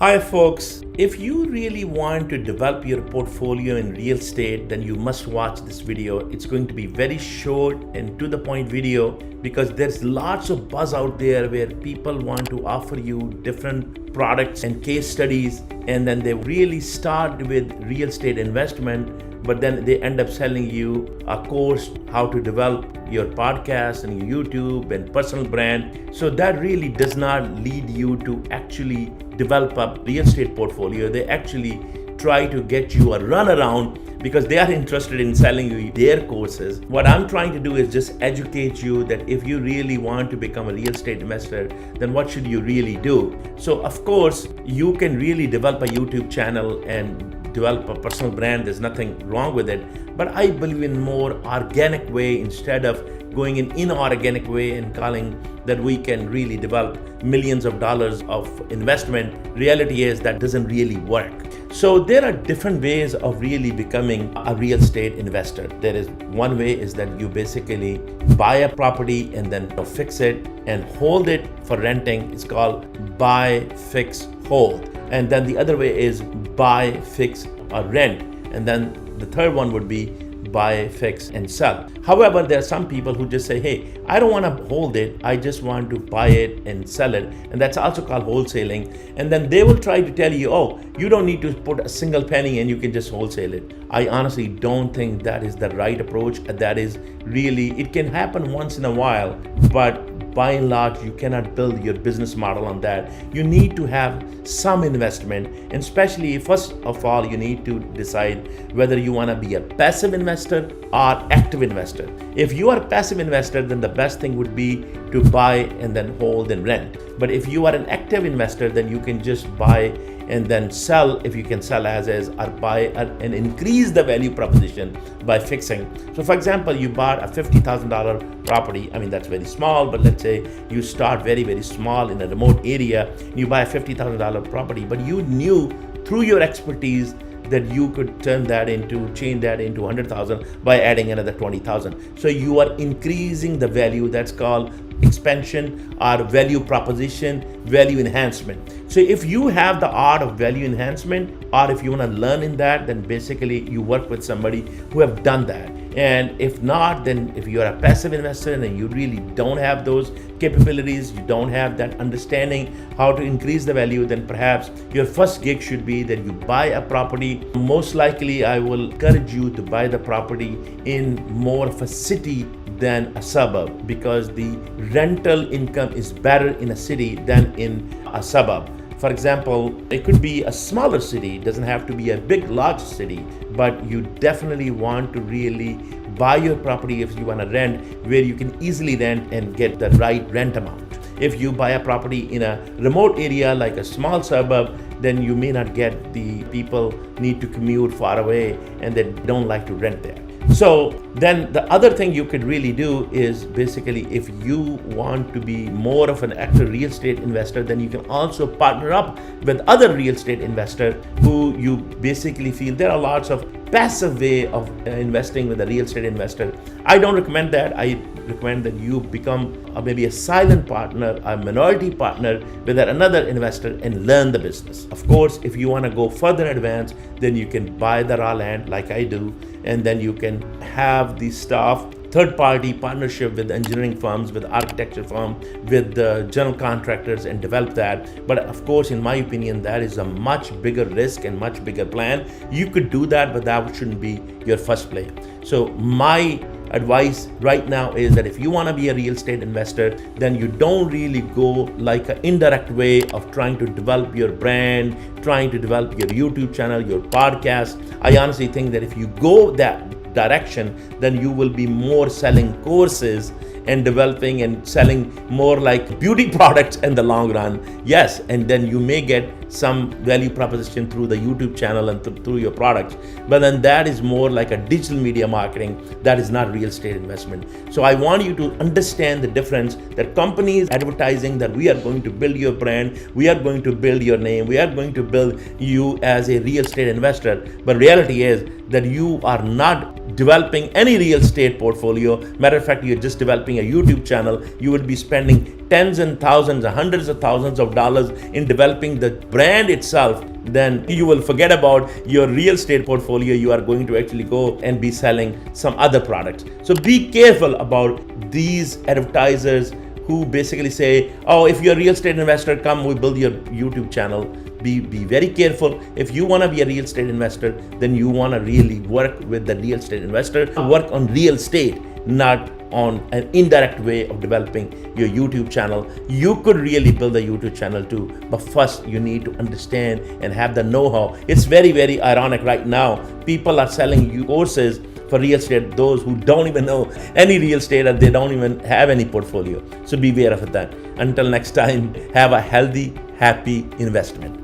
Hi folks, if you really want to develop your portfolio in real estate, then you must watch this video. It's going to be very short and to the point video because there's lots of buzz out there where people want to offer you different products and case studies, and then they really start with real estate investment, but then they end up selling you a course how to develop your podcast and your YouTube and personal brand. So that really does not lead you to actually develop a real estate portfolio. They actually try to get you a runaround because they are interested in selling you their courses. What I'm trying to do is just educate you that if you really want to become a real estate investor, then what should you really do? So of course, you can really develop a YouTube channel and develop a personal brand. There's nothing wrong with it, but I believe in more organic way instead of going in inorganic way and calling that we can really develop millions of dollars of investment. Reality is that doesn't really work. So there are different ways of really becoming a real estate investor. There is one way is that you basically buy a property and then fix it and hold it for renting. It's called buy, fix, hold. And then the other way is buy, fix, or rent. And then the third one would be buy, fix, and sell. However, there are some people who just say, hey, I don't want to hold it, I just want to buy it and sell it. And that's also called wholesaling. And then they will try to tell you, oh, you don't need to put a single penny and you can just wholesale it. I honestly don't think that is the right approach. That is really, it can happen once in a while, but by and large, you cannot build your business model on that. You need to have some investment, and especially first of all, you need to decide whether you want to be a passive investor or active investor. If you are a passive investor, then the best thing would be to buy and then hold and rent. But if you are an active investor, then you can just buy and then sell if you can sell as is, or buy and increase the value proposition by fixing. So for example, you bought a $50,000 property. I mean, that's very small, but let's say you start very, very small in a remote area. You buy a $50,000 property, but you knew through your expertise that you could change that into 100,000 by adding another 20,000. So you are increasing the value. That's called expansion or value proposition, value enhancement. So if you have the art of value enhancement, or if you want to learn in that, then basically you work with somebody who have done that. And if not, then if you are a passive investor and you really don't have those capabilities, you don't have that understanding how to increase the value, then perhaps your first gig should be that you buy a property. Most likely, I will encourage you to buy the property in more of a city than a suburb, because the rental income is better in a city than in a suburb. For example, it could be a smaller city, it doesn't have to be a big, large city, but you definitely want to really buy your property if you want to rent, where you can easily rent and get the right rent amount. If you buy a property in a remote area like a small suburb, then you may not get the people need to commute far away and they don't like to rent there. So then the other thing you could really do is basically, if you want to be more of an active real estate investor, then you can also partner up with other real estate investors who you basically feel there are lots of passive way of investing with a real estate investor. I don't recommend that. I recommend that you become maybe a silent partner, a minority partner with another investor and learn the business. Of course, if you want to go further advanced, then you can buy the raw land like I do, and then you can have the staff, third-party partnership with engineering firms, with architecture firms, with the general contractors, and develop that. But of course, in my opinion, that is a much bigger risk and much bigger plan. You could do that, but that shouldn't be your first play. So my advice right now is that if you want to be a real estate investor, then you don't really go like an indirect way of trying to develop your brand, trying to develop your YouTube channel, your podcast. I honestly think that if you go that direction, then you will be more selling courses and developing and selling more like beauty products in the long run. Yes, and then you may get some value proposition through the YouTube channel and through your products, but then that is more like a digital media marketing. That is not real estate investment. So I want you to understand the difference that companies advertising that we are going to build your brand, we are going to build your name, we are going to build you as a real estate investor, but reality is that you are not developing any real estate portfolio. Matter of fact, you're just developing a YouTube channel. You will be spending tens and thousands, hundreds of thousands of dollars in developing the brand itself, then you will forget about your real estate portfolio. You are going to actually go and be selling some other products. So be careful about these advertisers who basically say, oh, if you're a real estate investor, come, we build your YouTube channel. Be very careful. If you want to be a real estate investor, then you want to really work with the real estate investor, work on real estate, not on an indirect way of developing your YouTube channel. You could really build a YouTube channel too, but first you need to understand and have the know-how. It's very, very ironic right now. People are selling you courses for real estate, those who don't even know any real estate and they don't even have any portfolio. So beware of that. Until next time, have a healthy, happy investment.